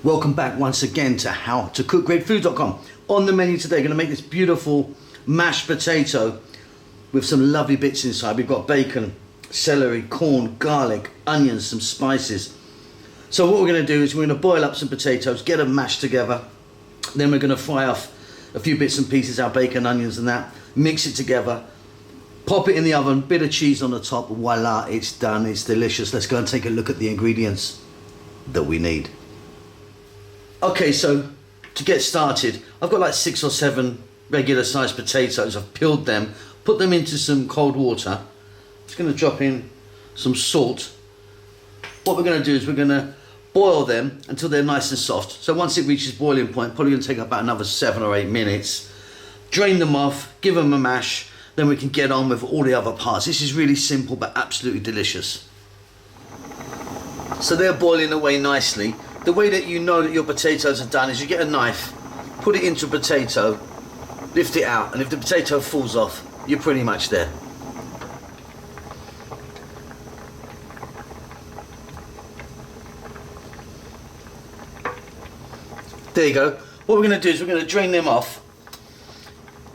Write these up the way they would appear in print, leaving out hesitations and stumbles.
Welcome back once again to howtocookgreatfood.com. On the menu today, going to make this beautiful mashed potato with some lovely bits inside. We've got bacon, celery, corn, garlic, onions, some spices. So what we're going to do is we're going to boil up some potatoes, get them mashed together. Then we're going to fry off a few bits and pieces, our bacon, onions and that. Mix it together, pop it in the oven, bit of cheese on the top. Voila, it's done, it's delicious. Let's go and take a look at the ingredients that we need. Okay, so to get started, I've got like 6 or 7 regular sized potatoes. I've peeled them, put them into some cold water. Just going to drop in some salt. What we're going to do is we're going to boil them until they're nice and soft. So once it reaches boiling point, probably going to take about another 7 or 8 minutes. Drain them off, give them a mash, then we can get on with all the other parts. This is really simple but absolutely delicious. So they're boiling away nicely. The way that you know that your potatoes are done is you get a knife, put it into a potato, lift it out, and if the potato falls off, you're pretty much there. There you go. What we're going to do is we're going to drain them off,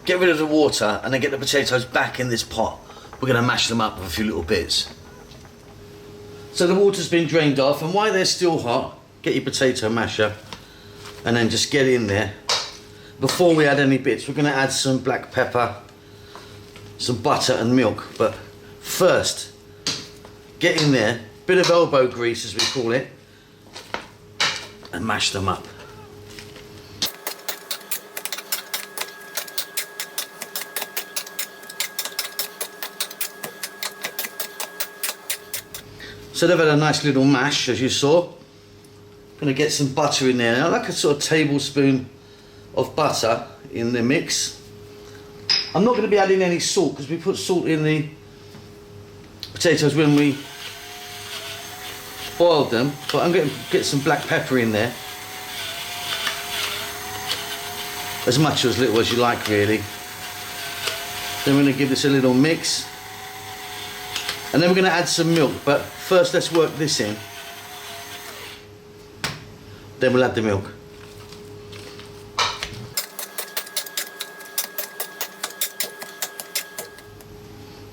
get rid of the water, and then get the potatoes back in this pot. We're going to mash them up with a few little bits. So the water's been drained off, and while they're still hot, get your potato masher and then just get in there. Before we add any bits, we're going to add some black pepper, some butter and milk. But first, get in there, bit of elbow grease as we call it, and mash them up. So they've had a nice little mash, as you saw. Going to get some butter in there now, like a sort of tablespoon of butter in the mix. I'm not going to be adding any salt because we put salt in the potatoes when we boiled them, but I'm going to get some black pepper in there. As much or as little as you like, really. Then we're going to give this a little mix. And then we're going to add some milk, but first let's work this in. Then we'll add the milk.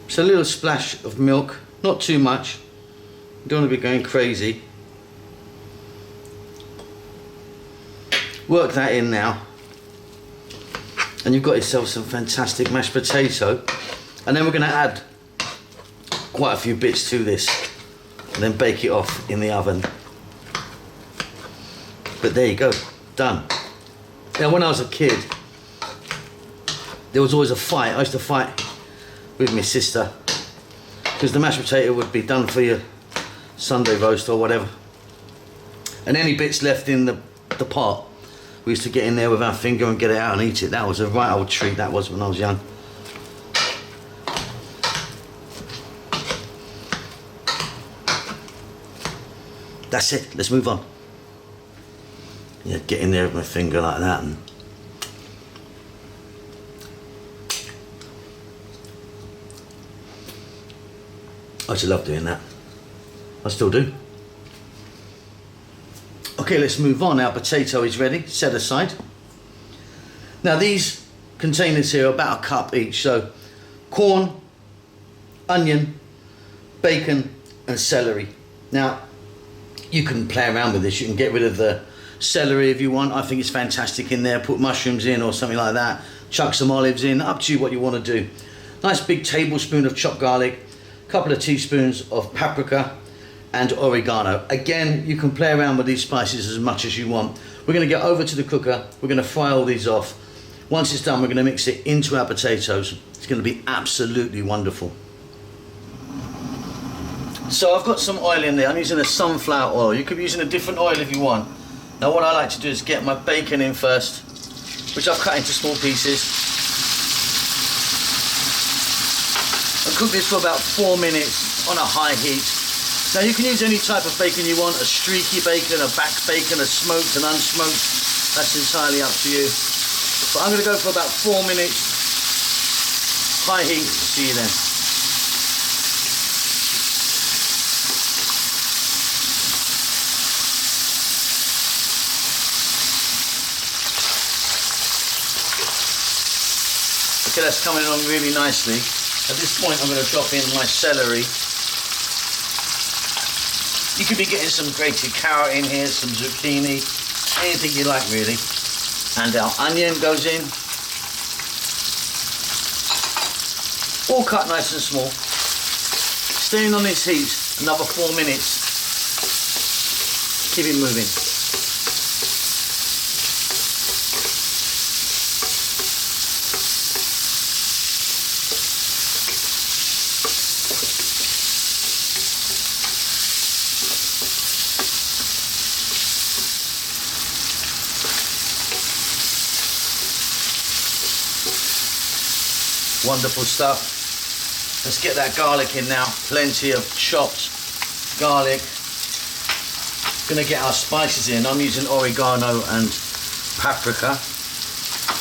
Just a little splash of milk, not too much. You don't want to be going crazy. Work that in now. And you've got yourself some fantastic mashed potato. And then we're going to add quite a few bits to this. And then bake it off in the oven. But there you go, done. Now when I was a kid, there was always a fight. I used to fight with my sister because the mashed potato would be done for your Sunday roast or whatever. And any bits left in the pot, we used to get in there with our finger and get it out and eat it. That was a right old treat, that was, when I was young. That's it, let's move on. Yeah, get in there with my finger like that and I used to love doing that. I still do. Okay, let's move on. Our potato is ready, set aside. Now these containers here are about a cup each. So corn, onion, bacon and celery. Now you can play around with this. You can get rid of the celery if you want. I think it's fantastic in there. Put mushrooms in or something like that. Chuck some olives in. Up to you what you want to do. Nice big tablespoon of chopped garlic. A couple of teaspoons of paprika and oregano. Again, you can play around with these spices as much as you want. We're going to get over to the cooker. We're going to fry all these off. Once it's done, we're going to mix it into our potatoes. It's going to be absolutely wonderful. So I've got some oil in there. I'm using a sunflower oil. You could be using a different oil if you want. Now what I like to do is get my bacon in first, which I've cut into small pieces, and cook this for about 4 minutes on a high heat. Now you can use any type of bacon you want, a streaky bacon, a back bacon, a smoked and unsmoked. That's entirely up to you. But I'm going to go for about 4 minutes, high heat. See you then. See, that's coming along really nicely. At this point, I'm going to drop in my celery. You could be getting some grated carrot in here, some zucchini, anything you like really. And our onion goes in. All cut nice and small. Staying on this heat another 4 minutes. Keep it moving. Wonderful stuff. Let's get that garlic in now. Plenty of chopped garlic. Gonna get our spices in. I'm using oregano and paprika.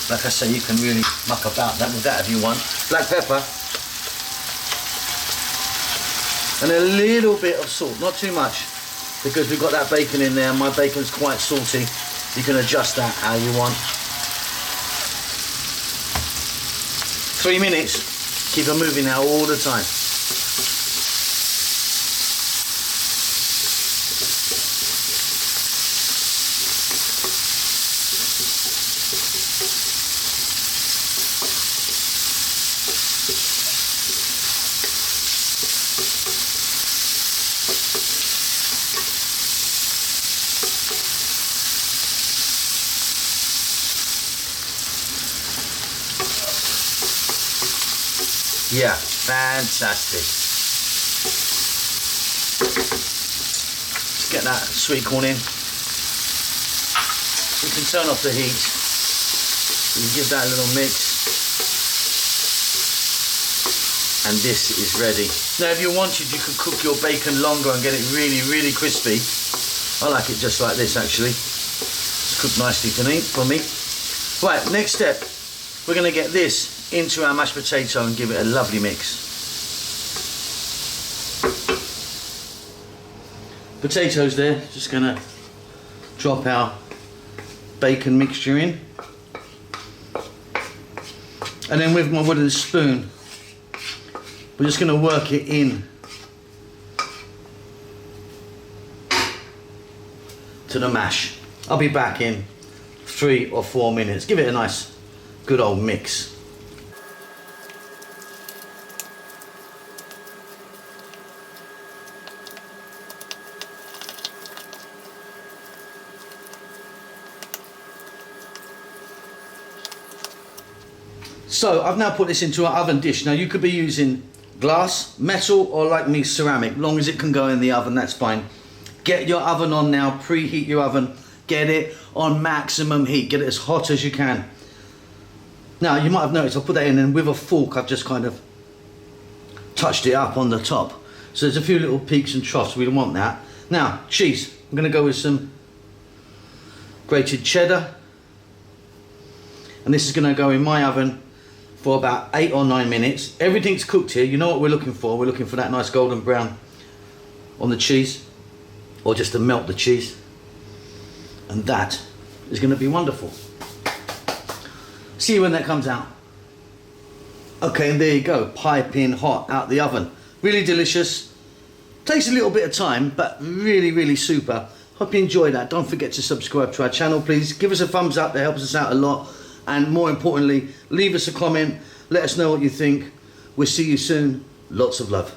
Like I say, you can really muck about that with that if you want. Black pepper. And a little bit of salt, not too much, because we've got that bacon in there. My bacon's quite salty. You can adjust that how you want. 3 minutes, keep it moving now all the time. Yeah, fantastic. Let's get that sweet corn in. We can turn off the heat. We can give that a little mix. And this is ready. Now if you wanted, you could cook your bacon longer and get it really, really crispy. I like it just like this actually. It's cooked nicely for me. Right, next step. We're going to get this into our mashed potato and give it a lovely mix. Potatoes there, just going to drop our bacon mixture in. And then with my wooden spoon, we're just going to work it in to the mash. I'll be back in 3 or 4 minutes. Give it a nice, good old mix. So I've now put this into an oven dish. Now you could be using glass, metal, or like me, ceramic. Long as it can go in the oven, that's fine. Get your oven on now, preheat your oven. Get it on maximum heat. Get it as hot as you can. Now you might have noticed I put that in and with a fork I've just kind of touched it up on the top. So there's a few little peaks and troughs, we don't want that. Now, cheese. I'm gonna go with some grated cheddar. And this is gonna go in my oven for about 8 or 9 minutes. Everything's cooked here. You know what we're looking for. We're looking for that nice golden brown on the cheese, or just to melt the cheese. And that is going to be wonderful. See you when that comes out. Okay, and there you go, piping hot out the oven. Really delicious. Takes a little bit of time, but really, really super. Hope you enjoyed that. Don't forget to subscribe to our channel, please. Give us a thumbs up, that helps us out a lot. And more importantly, leave us a comment. Let us know what you think. We'll see you soon. Lots of love.